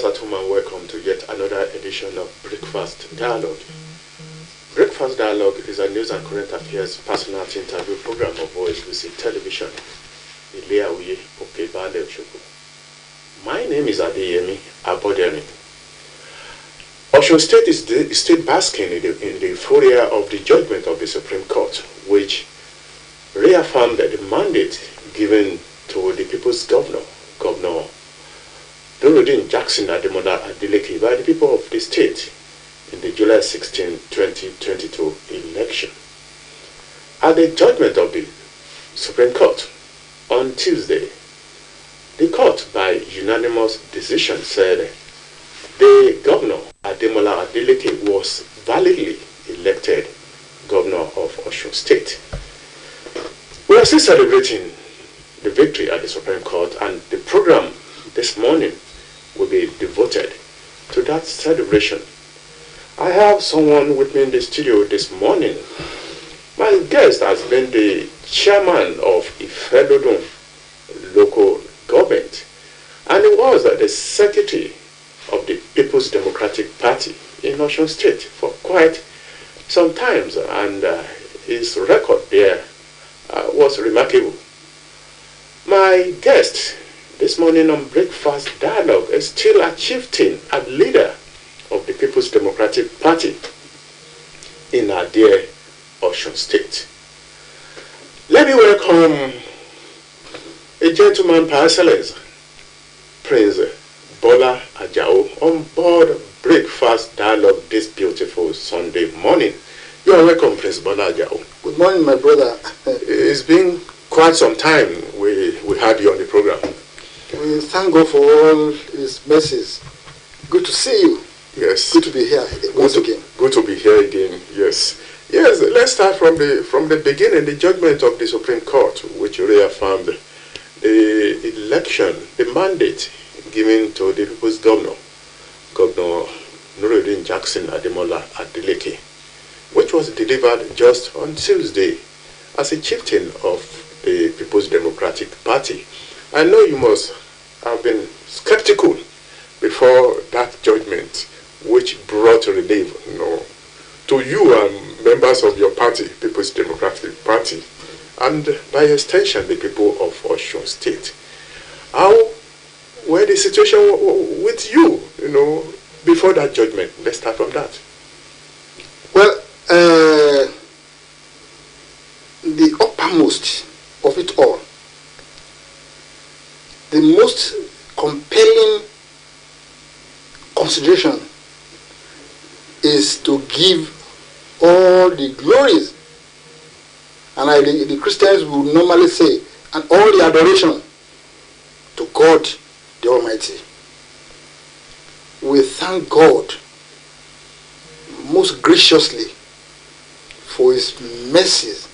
viewers at home, and welcome to yet another edition of Breakfast Dialogue. Breakfast Dialogue is a news and current affairs personality interview program of Osbc television. My name is Adeyemi Aboderi. Osho State is still basking in the euphoria of the judgment of the Supreme Court, which reaffirmed the mandate given to the people's governor Jackson Ademola Adeleke by the people of the state in the July 16, 2022 election. At the judgment of the Supreme Court on Tuesday, the court, by unanimous decision, said the governor Ademola Adeleke was validly elected governor of Osho State. We are still celebrating the victory at the Supreme Court, and the program this morning will be devoted to that celebration. I have someone with me in the studio this morning. My guest has been the chairman of Ifelodun local government, and he was the secretary of the People's Democratic Party in Osun State for quite some time, and his record there was remarkable. My guest this morning on Breakfast Dialogue is still a chieftain and leader of the People's Democratic Party in our dear Osun State. Let me welcome a gentleman par excellence, Prince Bola Ajao, on board Breakfast Dialogue this beautiful Sunday morning. You are welcome, Prince Bola Ajao. Good morning, my brother. It's been quite some time we had you on the program. We thank God for all His mercies. Good to see you. Yes. Good to be here once again. Good to be here again. Yes. Yes. Let's start from the beginning. The judgment of the Supreme Court, which reaffirmed the election, the mandate given to the people's governor, Governor Jackson Ademola Adeleke, which was delivered just on Tuesday as a chieftain of the People's Democratic Party. I know you must have been skeptical before that judgment, which brought relief, to you and members of your party, People's Democratic Party, and by extension, the people of Osun State. How were the situation with you, before that judgment? Let's start from that. Well, the uppermost of it all, the most compelling consideration is to give all the glories, and the Christians will normally say, and all the adoration to God the Almighty. We thank God most graciously for His mercies,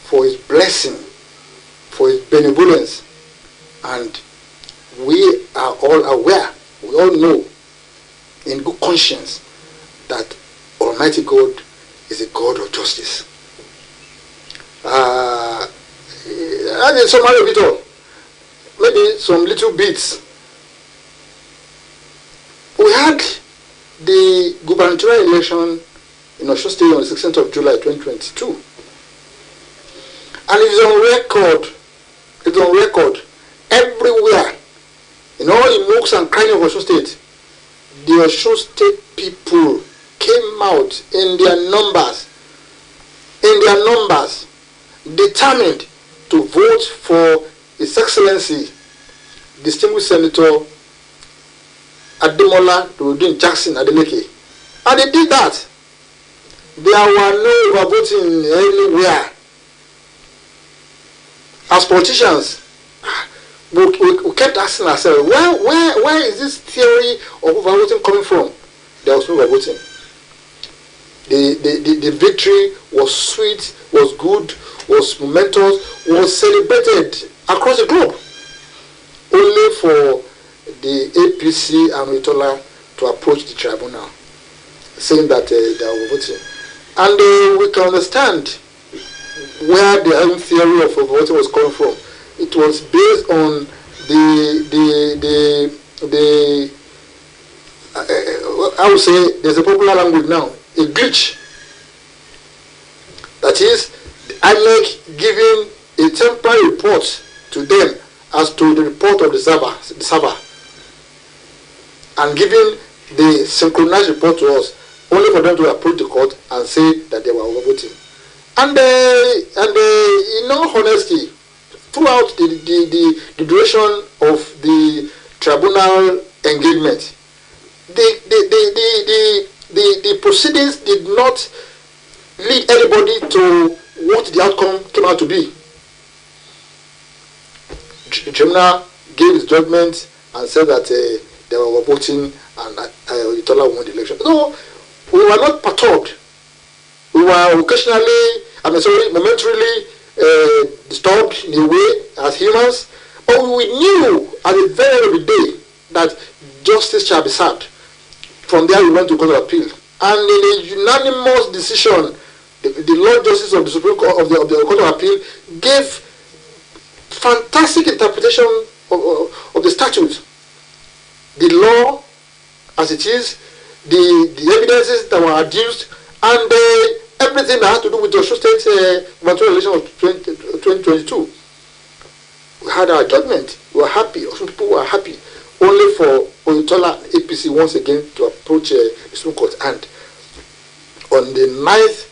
for His blessing, for His benevolence. And we are all aware, we all know in good conscience that Almighty God is a God of justice. And in summary of it all, maybe some little bits. We had the gubernatorial election in Osun State on the 16th of July 2022. And it is on record, everywhere, in all the nooks and crannies of Osun State, the Osun State people came out in their numbers, determined to vote for His Excellency, distinguished Senator Ademola Jackson Adeleke. And they did that. There were no overvoting anywhere. As politicians, we kept asking ourselves, where is this theory of overvoting coming from? There was no overvoting. The victory was sweet, was good, was momentous, was celebrated across the globe. Only for the APC and Ritola to approach the tribunal, saying that they are overvoting. And we can understand where the own theory of overvoting was coming from. It was based on the I would say there's a popular language now, a glitch. That is, INEC giving a temporary report to them as to the report of the server, and giving the synchronized report to us, only for them to approach the court and say that they were overvoting. And in all honesty, throughout the duration of the tribunal engagement, the proceedings did not lead anybody to what the outcome came out to be. The tribunal gave its judgment and said that they were voting and Oyetola won the election. No, we were not perturbed. We were occasionally, momentarily disturbed in a way as humans, but we knew at the very end of the day that justice shall be served. From there we went to Court of Appeal, and in a unanimous decision, the Lord Justice of the Supreme Court of the Court of Appeal gave fantastic interpretation of the statute, the law as it is, the evidences that were adduced, and everything that had to do with the Osho State gubernatorial election of 2022. We had our judgment. We were happy. Some people were happy. Only for Oyetola APC once again to approach the Supreme Court. And on the 9th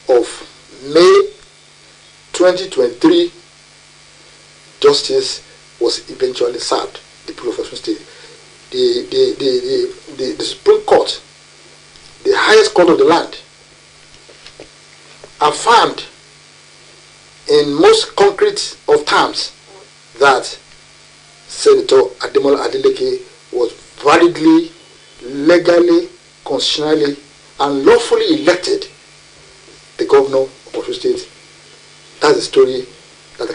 of May 2023, justice was eventually served. The people of Osho State, the Supreme Court, the highest court of the land, affirmed in most concrete of terms that Senator Ademola Adeleke was validly, legally, constitutionally, and lawfully elected the governor of Osho State. That's the story that I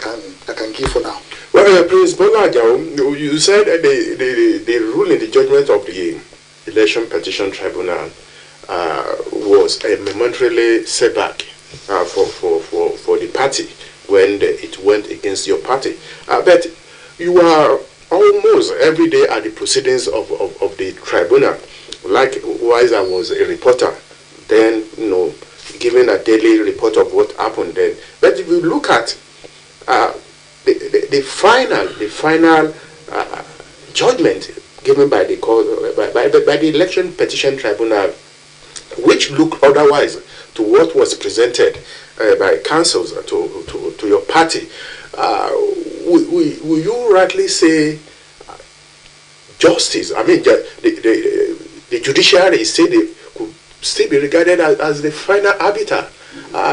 can give for now. Well, Prince Bonajao, you said the ruling, the judgment of the Election Petition Tribunal was a momentarily setback for the party when it went against your party. But you are almost every day at the proceedings of the tribunal. Likewise, I was a reporter, then, giving a daily report of what happened then. But if you look at the final judgment given by the court, by the Election Petition Tribunal, which looked otherwise to what was presented by councils to your party, will you rightly say justice? I mean, the judiciary said they could still be regarded as the final arbiter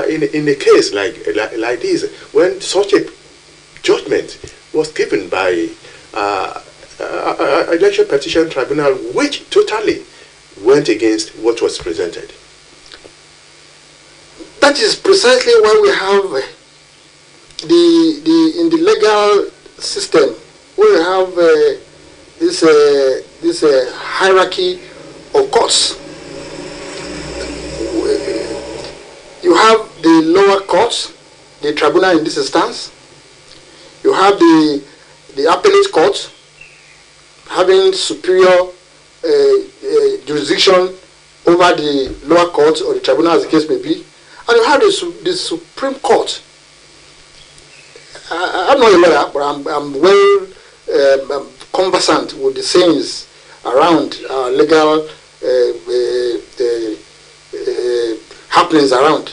in a case like this, when such a judgment was given by Election Petition Tribunal, which totally went against what was presented. That is precisely why we have in the legal system, we have this hierarchy of courts. You have the lower courts, the tribunal in this instance. You have the appellate court having superior jurisdiction over the lower court or the tribunal, as the case may be. And you have the Supreme Court. I'm not a lawyer, but I'm well conversant with the sayings around legal happenings around.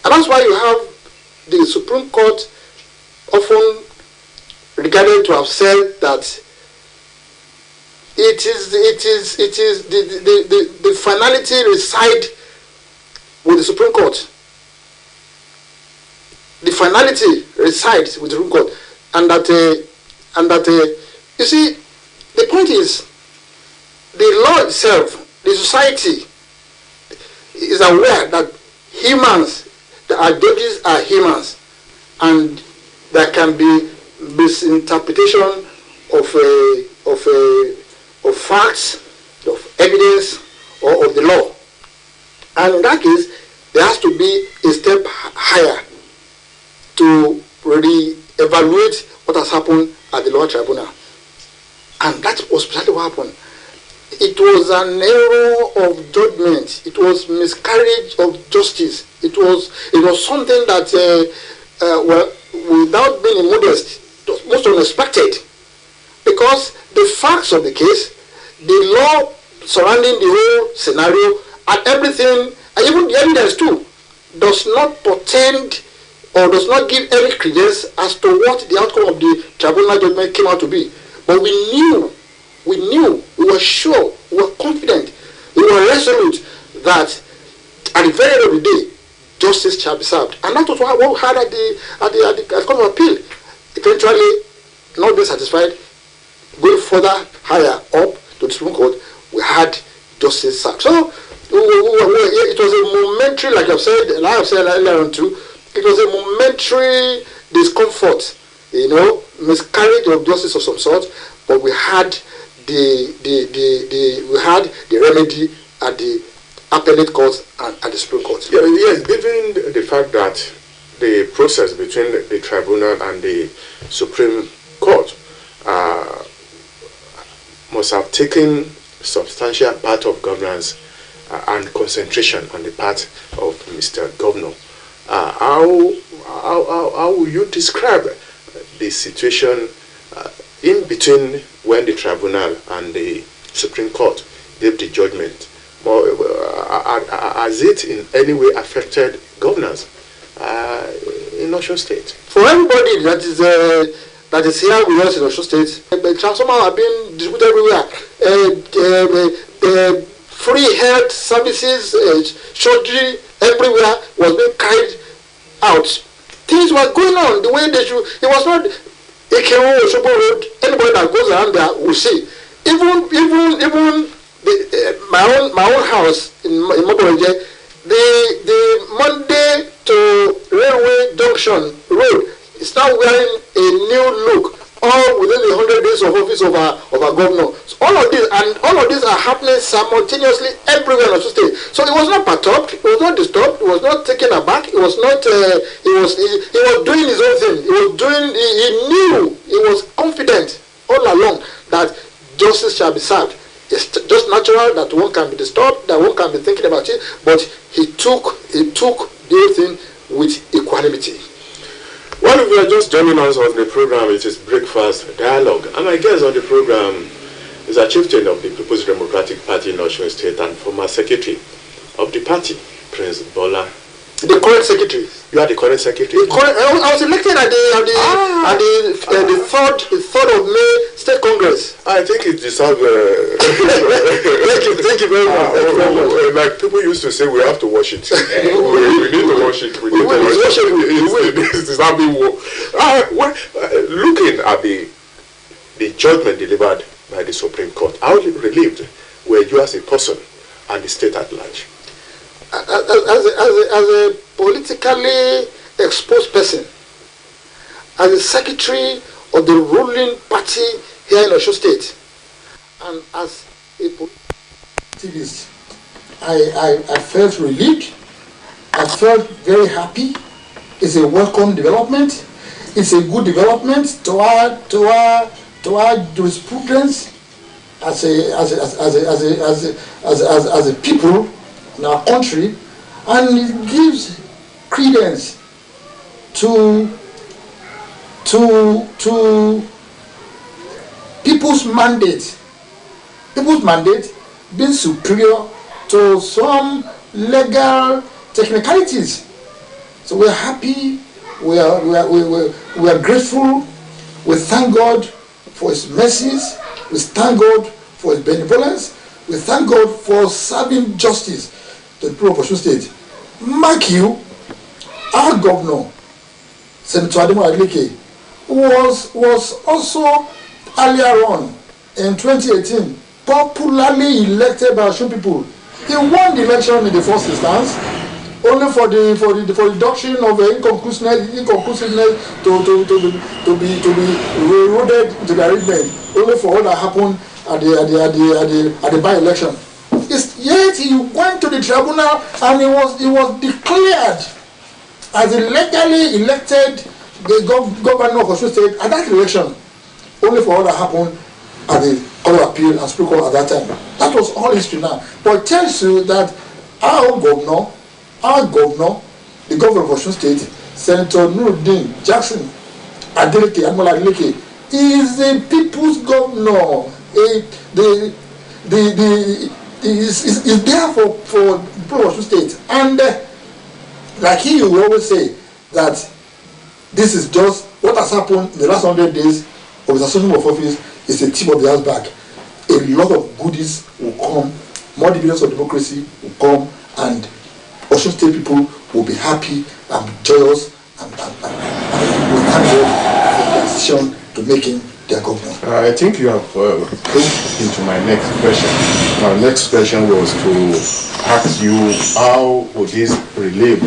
And that's why you have the Supreme Court often regarded to have said that it is the finality reside with the Supreme Court. The finality resides with the Supreme Court, and that you see, the point is, the law itself, the society is aware that humans, that our judges are humans, and there can be misinterpretation of facts, of evidence, or of the law. And in that case, there has to be a step higher to re-evaluate what has happened at the lower tribunal. And that was precisely what happened. it was an error of judgment. It was miscarriage of justice. It was something that, without being modest, it was most unexpected. Because the facts of the case, the law surrounding the whole scenario, and everything, and even the evidence too, does not portend or does not give any credence as to what the outcome of the tribunal judgment came out to be. But we knew, we were sure, we were confident, we were resolute that at the very end of the day, justice shall be served. And that was what we had at the Court of Appeal. Eventually, not being satisfied, going further higher up to the Supreme Court, we had justice served. So it was a momentary, like I've said, and I have said earlier on too, it was a momentary discomfort, miscarriage of justice of some sort, but we had the remedy at the appellate court and at the Supreme Court. Yeah, yes, given the fact that the process between the tribunal and the Supreme Court must have taken substantial part of governance and concentration on the part of Mr. Governor. How will you describe the situation in between when the tribunal and the Supreme Court gave the judgment? Has it in any way affected governance in Osho State? For everybody that is here with us in Osho State, the transformers have been distributed everywhere. Free health services, surgery, everywhere was being carried out. Things were going on the way they should. It was not AKO Oshobo Road. Anybody that goes around there will see. Even my own house in Mokoreje, the Monday to Railway Junction Road is now wearing a new look, all within the 100 days of office of our governor. So all of these are happening simultaneously everywhere in Osho State. So it was not perturbed, it was not disturbed, it was not taken aback, it was not. He was doing his own thing. He knew, he was confident all along that justice shall be served. It's just natural that one can be disturbed, that one can be thinking about it, but he took the whole thing with equanimity. Well, if you are just joining us on the program, it is Breakfast Dialogue. And my guest on the program is a chieftain of the People's Democratic Party in Osho State and former secretary of the party, Prince Bola. The current secretary. You are the current secretary? I was elected at the 3rd of May State Congress. I think it deserves... Thank you very much. Like people used to say, we have to wash it. we need to wash it. We need to wash it. It's deserving work. Looking at the judgment delivered by the Supreme Court, how relieved were you as a person and the state at large? As a politically exposed person, as a secretary of the ruling party here in Osho State, and as a activist, I felt relieved. I felt very happy. It's a welcome development. It's a good development to our jurisprudence as a people in our country, and it gives credence to people's mandate being superior to some legal technicalities. So we're happy, we are grateful, we thank God for His mercies, we thank God for His benevolence, we thank God for serving justice to the people of Osho State. Mark you, our governor, Senator Ademo Adeleke, was also earlier on in 2018 popularly elected by Osho people. He won the election in the first instance, only for the reduction of inconclusiveness to be eroded into the arrangement, only for what that happened at the by-election. Yet he went to the tribunal and he was declared as a legally elected governor of Osho State at that election, only for what that happened at Court of Appeal and Supreme Court at that time. That was all history now. But it tells you that our governor, the governor of Osun State, Senator Nuruddin Jackson Admola Adeleke, is the people's governor. Is there for the people of Osun State. And like he will always say that this is just what has happened in the last 100 days of his assumption of office is a tip of the iceberg. A lot of goodies will come, more dividends of democracy will come, and Osun State people will be happy and joyous and will hand over the decision to making their government. I think you have moved into my next question. My next question was to ask you, how would this relief,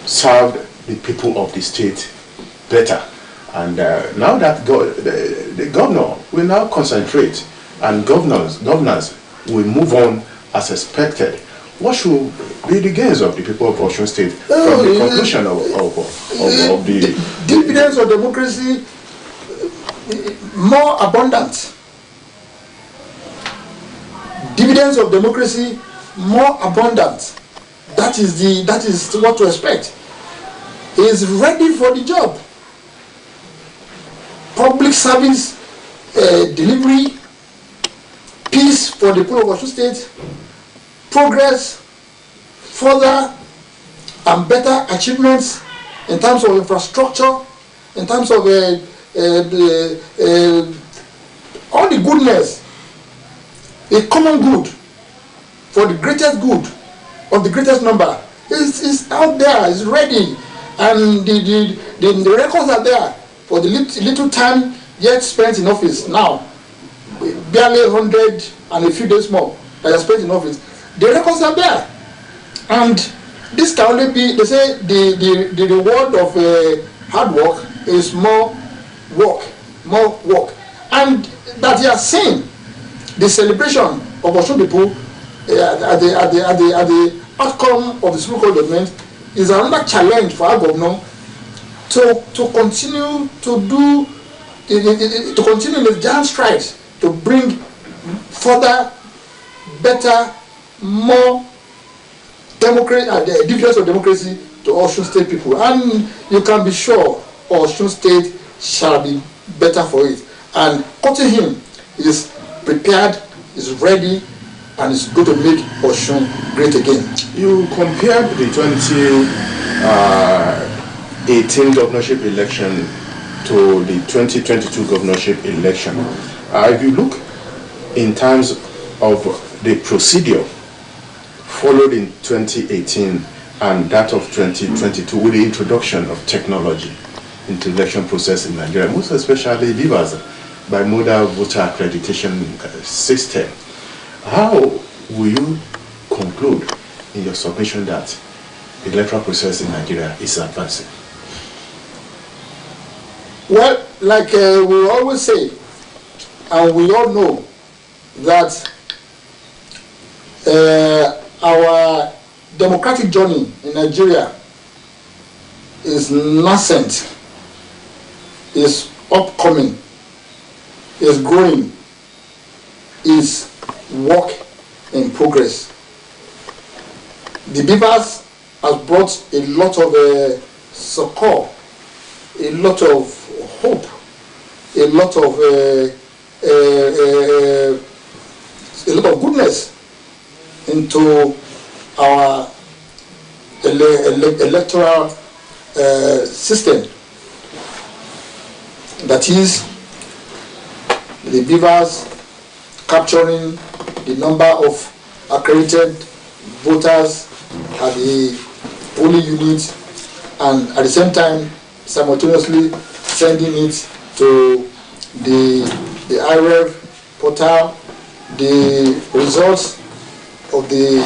serve the people of the state better? And now that the governor will now concentrate, and governors will move on as expected, what should be the gains of the people of Osun State from the conclusion of the dividends of democracy more abundant? Dividends of democracy more abundant. That is what to expect. He is ready for the job. Public service delivery, peace for the people of Osun State, progress, further and better achievements in terms of infrastructure, in terms of all the goodness, a common good for the greatest good of the greatest number is out there, is ready, and the records are there for the little time yet spent in office. Now, barely 100 and a few days more that are spent in office. The records are there, and this can only be, they say the reward of hard work is more work, and that you are seeing the celebration of Osun people at the outcome of the Supreme Court judgment is another challenge for our governor to continue to do to continue the giant strides to bring further, better, more dividends of democracy to Osun State people, and you can be sure Osun State shall be better for it. And cutting him is prepared, is ready, and is going to make Osun great again. You compared the 2018 governorship election to the 2022 governorship election. If you look in terms of the procedure followed in 2018 and that of 2022 with the introduction of technology into the election process in Nigeria, most especially BVAS, bimodal voter accreditation system, how will you conclude in your submission that the electoral process in Nigeria is advancing? Well, like we always say, and we all know that our democratic journey in Nigeria is nascent, is upcoming, is growing, is work in progress. The BVAS has brought a lot of succor, a lot of hope, a lot of goodness into our electoral system. That is, the BVAS capturing the number of accredited voters at the polling unit, and at the same time simultaneously sending it to the IREV portal, the results of the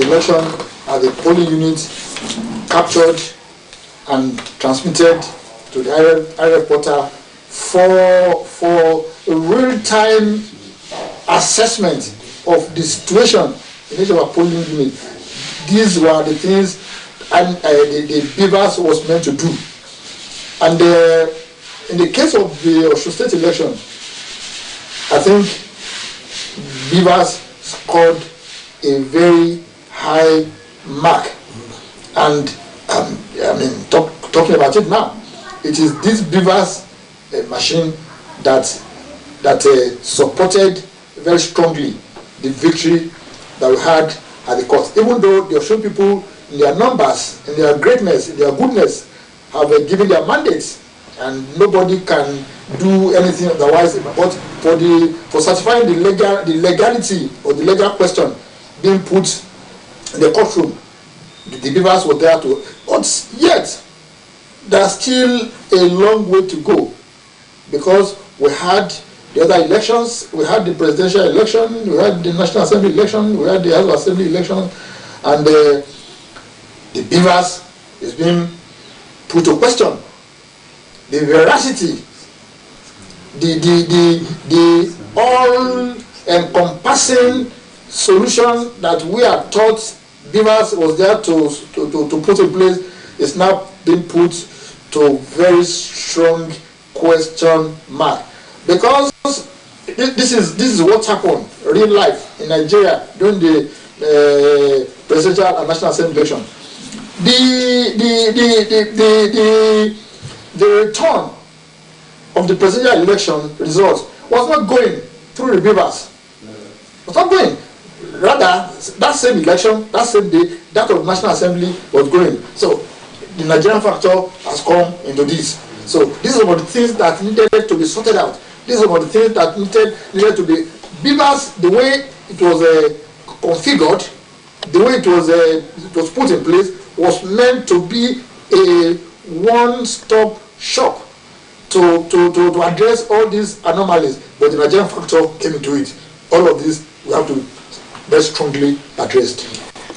election at the polling unit captured and transmitted to the IREV portal for a real-time assessment of the situation in each of our polling units. These were the things and the BVAS was meant to do. And in the case of the Osun State election, I think Beavers scored a very high mark, and talking about it now, it is this Beavers machine that supported very strongly the victory that we had at the court. Even though the Osun people, in their numbers, in their greatness, in their goodness, have given their mandates, and nobody can do anything otherwise. But for satisfying the legality or the legal question being put in the courtroom, the Beavers were there to. But yet, there's still a long way to go, because we had the other elections, we had the presidential election, we had the National Assembly election, we had the House of Assembly election, and the Beavers is being put to question. The veracity, the all-encompassing solution that we had thought Beavers was there to put in place is now being put to very strong question mark, because this is what happened real life in Nigeria during the presidential and National Assembly election. The return of the presidential election results was not going through the Beavers. It was not going. Rather, that same election, that same day, that of National Assembly was going. So the Nigerian factor has come into this. So these are about the things that needed to be sorted out. These are about the things that needed to be. Beavers, the way it was configured, the way it was put in place, was meant to be a one-stop shop to address all these anomalies. But the Nigerian factor came into it. All of this we have to very strongly addressed.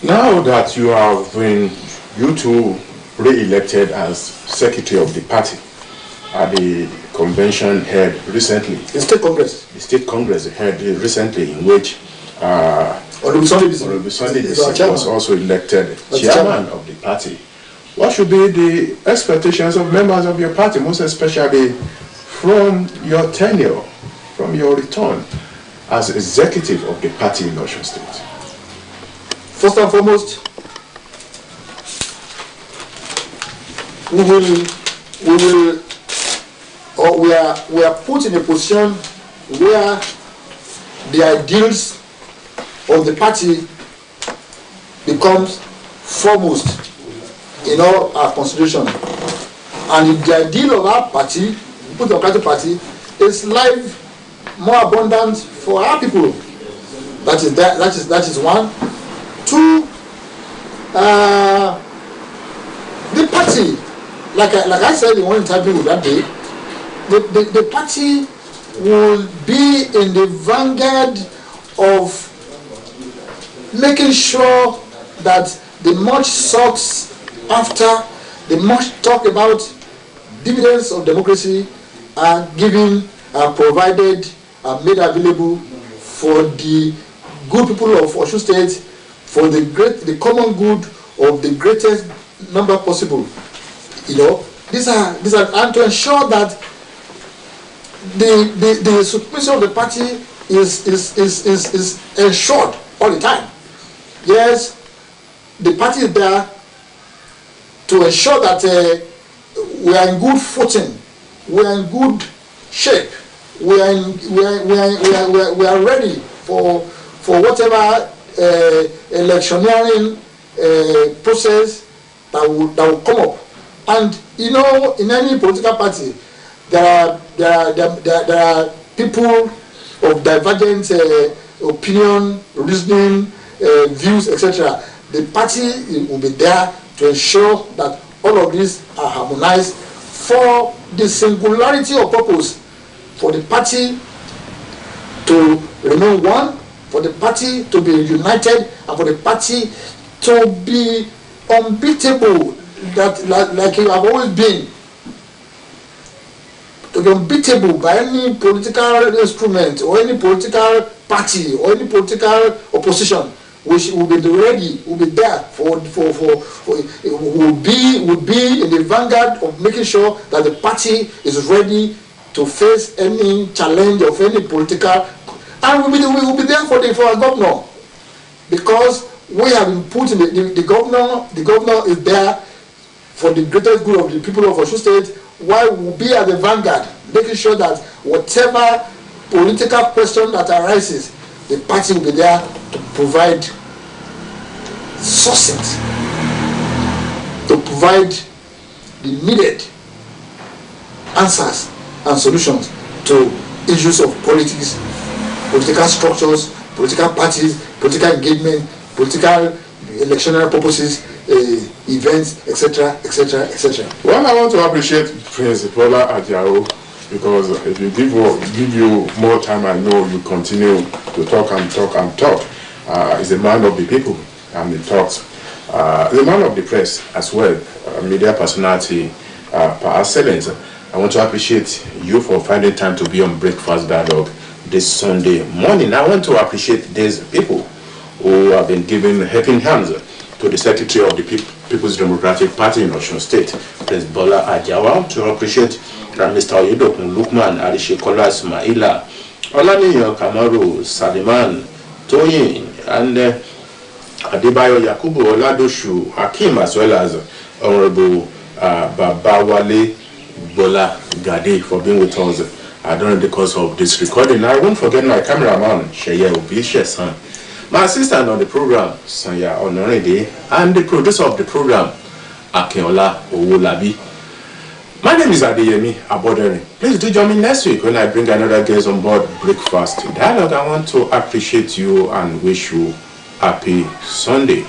Now that you have been, you two, re-elected as secretary of the party at the convention held recently. The state congress. The state congress held recently, in which Honorable Sunday was also elected chairman of the party. What should be the expectations of members of your party, most especially from your tenure, from your return as executive of the party in Osun State? First and foremost, we are put in a position where the ideals of the party becomes foremost in all our consideration. And if the ideal of our party, the Democratic Party, is life more abundant for our people, that is one. Two, the party, like I said in one interview that day, the party will be in the vanguard of making sure that the much sought after, the much talked about dividends of democracy are given, are provided, are made available for the good people of Osun State, for the common good of the greatest number possible. You know, these are and to ensure that the supremacy of the party is ensured all the time. Yes, the party is there to ensure that we are in good footing, we are in good shape, we are ready for whatever electioneering process that will come up. And you know, in any political party, there are people of divergent opinion, reasoning, views, etc. The party will be there to ensure that all of these are harmonized for the singularity of purpose, for the party to remain one, for the party to be united, and for the party to be unbeatable, that like you have always been, to be unbeatable by any political instrument or any political party or any political opposition, which will be ready, will be there will be in the vanguard of making sure that the party is ready to face any challenge of any political, and we will be there for our governor, because we have been put in the governor. The governor is there for the greatest good of the people of Osun State, while we will be at the vanguard, making sure that whatever political question that arises, the party will be there to provide success, to provide the needed answers and solutions to issues of politics, political structures, political parties, political engagement, political electoral purposes, events, etc., etc., etc. Well, I want to appreciate Prince Bola Ajao, because if you give you more time, I know you continue to talk and talk and talk. He's a man of the people, and he talks. He's a man of the press as well, media personality par excellence. I want to appreciate you for finding time to be on Breakfast Dialogue this Sunday morning. I want to appreciate these people who have been giving helping hands to the Secretary of the People's Democratic Party in Osun State, Prince Bola Ajao. I want to appreciate Mr. Oyedokun Lukman, Arishekola Ismaila, Olaniyan Kamaru, Saliman, Toyin, and Adebayo Yakubu Oladoshu Hakim, as well as Honorable Babawale Bola Gade for being with us during the course of this recording. I won't forget my cameraman, Sheye Obishesan, my assistant on the program, Sanya Onorede, and the producer of the program, Akeola Owolabi. My name is Adeyemi Abodere. Please do join me next week when I bring another guest on board Breakfast Dialogue. I want to appreciate you and wish you happy Sunday.